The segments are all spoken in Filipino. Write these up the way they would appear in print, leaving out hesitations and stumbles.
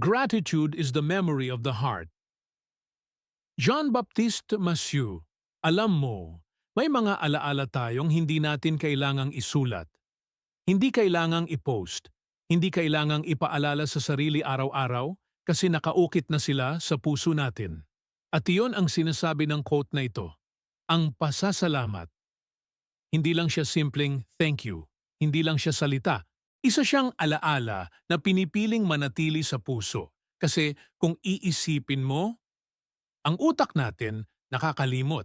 Gratitude is the memory of the heart. Jean-Baptiste Massieu, alam mo, may mga alaala tayong hindi natin kailangang isulat. Hindi kailangang i-post. Hindi kailangang ipaalala sa sarili araw-araw kasi nakaukit na sila sa puso natin. At iyon ang sinasabi ng quote na ito, ang pasasalamat. Hindi lang siya simpleng thank you. Hindi lang siya salita. Isa siyang alaala na pinipiling manatili sa puso. Kasi kung iisipin mo, ang utak natin nakakalimot.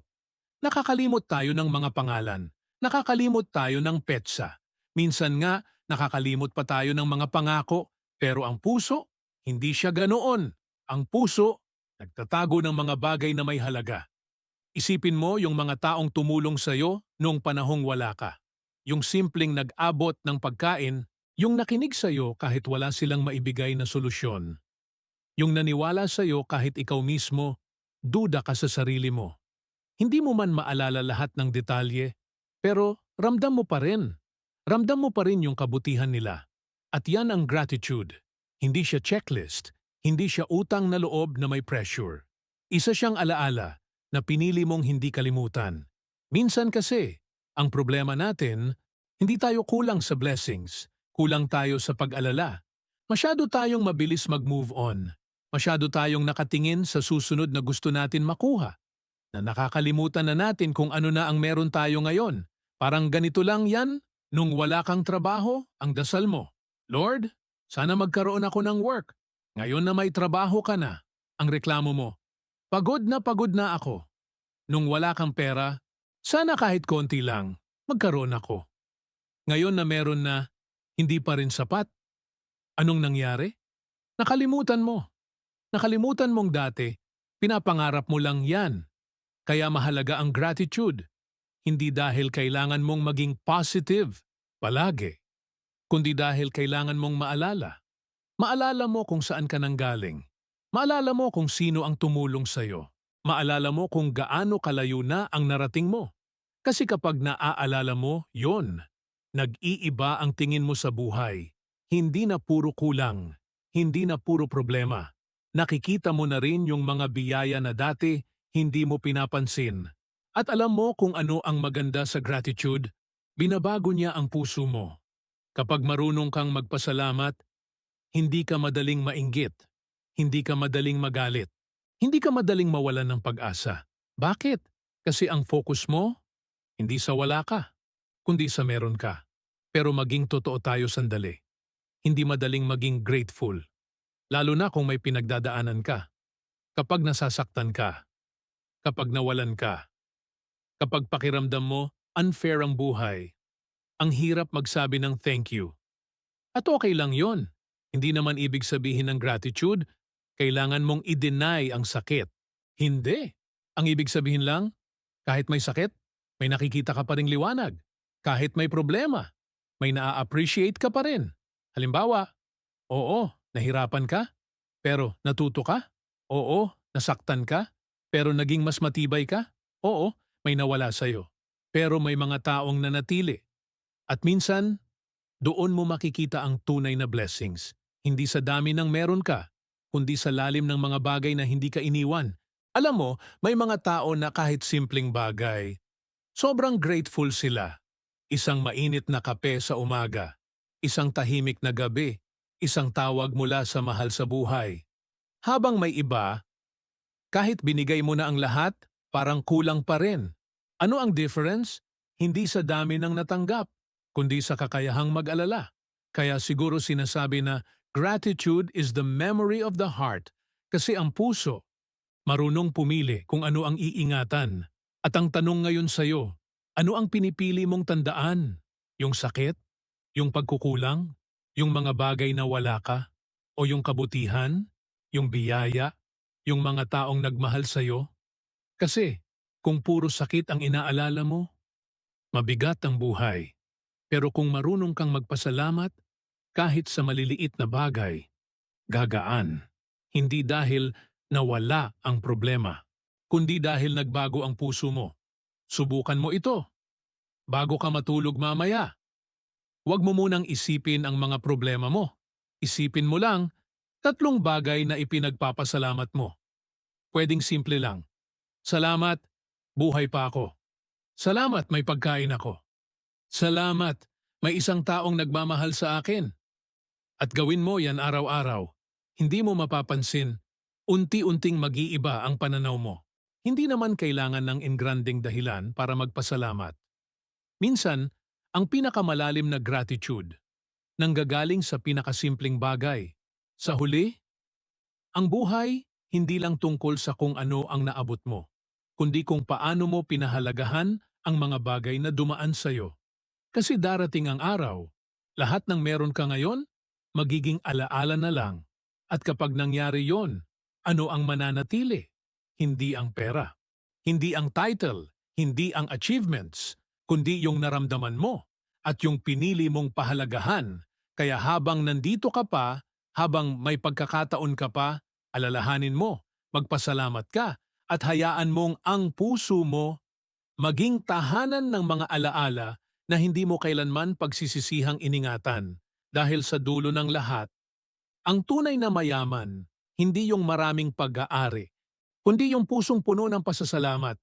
Nakakalimot tayo ng mga pangalan. Nakakalimot tayo ng petsa. Minsan nga, nakakalimot pa tayo ng mga pangako. Pero ang puso, hindi siya ganoon. Ang puso, nagtatago ng mga bagay na may halaga. Isipin mo yung mga taong tumulong sa'yo noong panahong wala ka. Yung simpleng nag-abot ng pagkain, yung nakinig sa'yo kahit wala silang maibigay na solusyon. Yung naniwala sa'yo kahit ikaw mismo, duda ka sa sarili mo. Hindi mo man maalala lahat ng detalye, pero ramdam mo pa rin. Ramdam mo pa rin yung kabutihan nila. At yan ang gratitude. Hindi siya checklist, hindi siya utang na loob na may pressure. Isa siyang alaala na pinili mong hindi kalimutan. Minsan kasi, ang problema natin, hindi tayo kulang sa blessings, kulang tayo sa pag-alala. Masyado tayong mabilis mag-move on. Masyado tayong nakatingin sa susunod na gusto natin makuha. Na nakakalimutan na natin kung ano na ang meron tayo ngayon. Parang ganito lang yan, nung wala kang trabaho, ang dasal mo. Lord, sana magkaroon ako ng work. Ngayon na may trabaho ka na, ang reklamo mo. Pagod na ako. Nung wala kang pera, sana kahit konti lang, magkaroon ako. Ngayon na meron na, hindi pa rin sapat. Anong nangyari? Nakalimutan mo. Nakalimutan mong dati, pinapangarap mo lang yan. Kaya mahalaga ang gratitude. Hindi dahil kailangan mong maging positive, palagi. Kundi dahil kailangan mong maalala. Maalala mo kung saan ka nanggaling. Maalala mo kung sino ang tumulong sa'yo. Maalala mo kung gaano kalayo na ang narating mo. Kasi kapag naaalala mo, yon, nag-iiba ang tingin mo sa buhay. Hindi na puro kulang. Hindi na puro problema. Nakikita mo na rin yung mga biyaya na dati hindi mo pinapansin. At alam mo kung ano ang maganda sa gratitude? Binabago niya ang puso mo. Kapag marunong kang magpasalamat, hindi ka madaling mainggit. Hindi ka madaling magalit. Hindi ka madaling mawalan ng pag-asa. Bakit? Kasi ang focus mo, hindi sa wala ka, kundi sa meron ka. Pero maging totoo tayo sandali. Hindi madaling maging grateful. Lalo na kung may pinagdadaanan ka. Kapag nasasaktan ka. Kapag nawalan ka. Kapag pakiramdam mo, unfair ang buhay. Ang hirap magsabi ng thank you. At okay lang yon. Hindi naman ibig sabihin ng gratitude, kailangan mong i-deny ang sakit. Hindi. Ang ibig sabihin lang, kahit may sakit, may nakikita ka pa ring liwanag. Kahit may problema, may naa-appreciate ka pa rin. Halimbawa, oo, nahirapan ka, pero natuto ka? Oo, nasaktan ka, pero naging mas matibay ka? Oo, may nawala sa'yo. Pero may mga taong nanatili. At minsan, doon mo makikita ang tunay na blessings. Hindi sa dami ng meron ka, kundi sa lalim ng mga bagay na hindi ka iniwan. Alam mo, may mga tao na kahit simpleng bagay, sobrang grateful sila. Isang mainit na kape sa umaga, isang tahimik na gabi, isang tawag mula sa mahal sa buhay. Habang may iba, kahit binigay mo na ang lahat, parang kulang pa rin. Ano ang difference? Hindi sa dami ng natanggap, kundi sa kakayahang mag-alala. Kaya siguro sinasabi na gratitude is the memory of the heart kasi ang puso, marunong pumili kung ano ang iingatan. At ang tanong ngayon sa'yo, ano ang pinipili mong tandaan? Yung sakit? Yung pagkukulang? Yung mga bagay na wala ka? O yung kabutihan? Yung biyaya? Yung mga taong nagmahal sa'yo? Kasi kung puro sakit ang inaalala mo, mabigat ang buhay. Pero kung marunong kang magpasalamat, kahit sa maliliit na bagay, gagaan. Hindi dahil nawala ang problema, kundi dahil nagbago ang puso mo. Subukan mo ito. Bago ka matulog mamaya, huwag mo munang isipin ang mga problema mo. Isipin mo lang, Tatlong bagay na ipinagpapasalamat mo. Pwedeng simple lang. Salamat, buhay pa ako. Salamat, may pagkain ako. Salamat, may isang taong nagmamahal sa akin. At gawin mo yan araw-araw. Hindi mo mapapansin, unti-unting mag-iiba ang pananaw mo. Hindi naman kailangan ng engranding dahilan para magpasalamat. Minsan, ang pinakamalalim na gratitude, nanggagaling sa pinakasimpleng bagay. Sa huli, ang buhay hindi lang tungkol sa kung ano ang naabot mo, kundi kung paano mo pinahalagahan ang mga bagay na dumaan sa'yo. Kasi darating ang araw, lahat ng meron ka ngayon, magiging alaala na lang. At kapag nangyari yon, ano ang mananatili? Hindi ang pera, hindi ang title, hindi ang achievements, kundi yung naramdaman mo at yung pinili mong pahalagahan. Kaya habang nandito ka pa, habang may pagkakataon ka pa, alalahanin mo, magpasalamat ka at hayaan mong ang puso mo maging tahanan ng mga alaala na hindi mo kailanman pagsisisihang iningatan. Dahil sa dulo ng lahat, ang tunay na mayaman, hindi yung maraming pag-aari, kundi yung pusong puno ng pasasalamat.